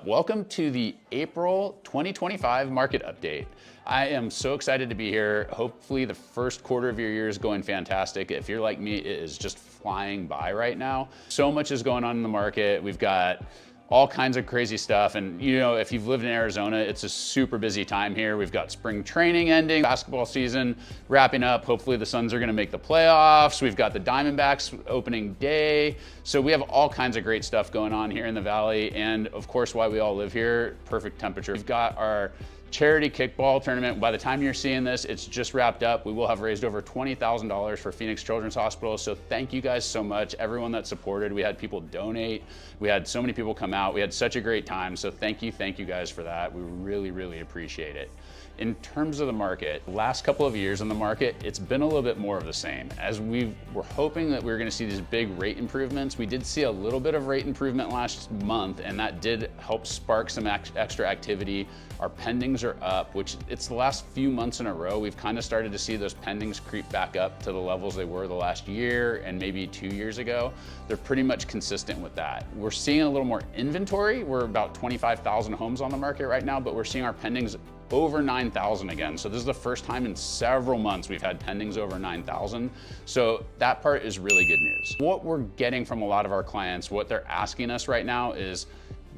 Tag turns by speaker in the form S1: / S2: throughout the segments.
S1: Welcome to the April 2025 market update. I am so excited to be here. Hopefully the first quarter of your year is going fantastic. If you're like me, it is just flying by right now. So much is going on in the market. We've got all kinds of crazy stuff. And you know, if you've lived in Arizona, it's a super busy time here. We've got spring training ending, basketball season wrapping up. Hopefully the Suns are gonna make the playoffs. We've got the Diamondbacks opening day. So we have all kinds of great stuff going on here in the Valley. And of course, why we all live here, perfect temperature. We've got our charity kickball tournament. By the time you're seeing this, it's just wrapped up. We will have raised over $20,000 for Phoenix Children's Hospital. So thank you guys so much, everyone that supported. We had people donate. We had so many people come out. We had such a great time. So thank you guys for that. We really, really appreciate it. In terms of the market, the last couple of years in the market, it's been a little bit more of the same. As we were hoping that we were gonna see these big rate improvements, we did see a little bit of rate improvement last month, and that did help spark some extra activity. Our pendings are up, which it's the last few months in a row, we've kind of started to see those pendings creep back up to the levels they were the last year and maybe 2 years ago. They're pretty much consistent with that. We're seeing a little more inventory. We're about 25,000 homes on the market right now, but we're seeing our pendings over 9,000 again. So this is the first time in several months we've had pendings over 9,000. So that part is really good news. What we're getting from a lot of our clients, what they're asking us right now is,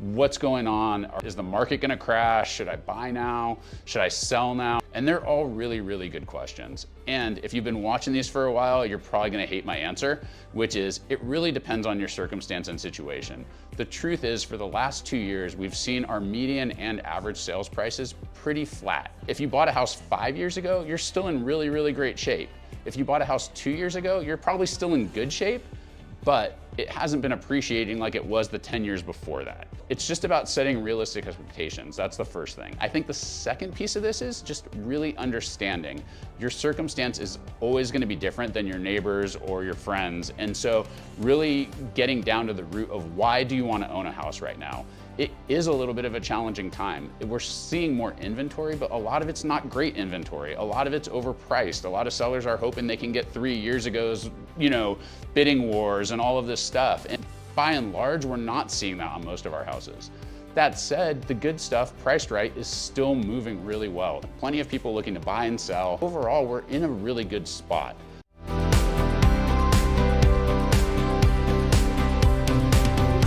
S1: what's going on? Is the market gonna crash? Should I buy now? Should I sell now? And they're all really, really good questions. And if you've been watching these for a while, you're probably gonna hate my answer, which is it really depends on your circumstance and situation. The truth is, for the last 2 years, we've seen our median and average sales prices pretty flat. If you bought a house 5 years ago, you're still in really, really great shape. If you bought a house 2 years ago, you're probably still in good shape, but it hasn't been appreciating like it was the 10 years before that. It's just about setting realistic expectations. That's the first thing. I think the second piece of this is just really understanding. Your circumstance is always gonna be different than your neighbors or your friends. And so really getting down to the root of why do you wanna own a house right now? It is a little bit of a challenging time. We're seeing more inventory, but a lot of it's not great inventory. A lot of it's overpriced. A lot of sellers are hoping they can get 3 years ago's, bidding wars and all of this stuff. And by and large, we're not seeing that on most of our houses. That said, the good stuff priced right is still moving really well. Plenty of people looking to buy and sell. Overall, we're in a really good spot.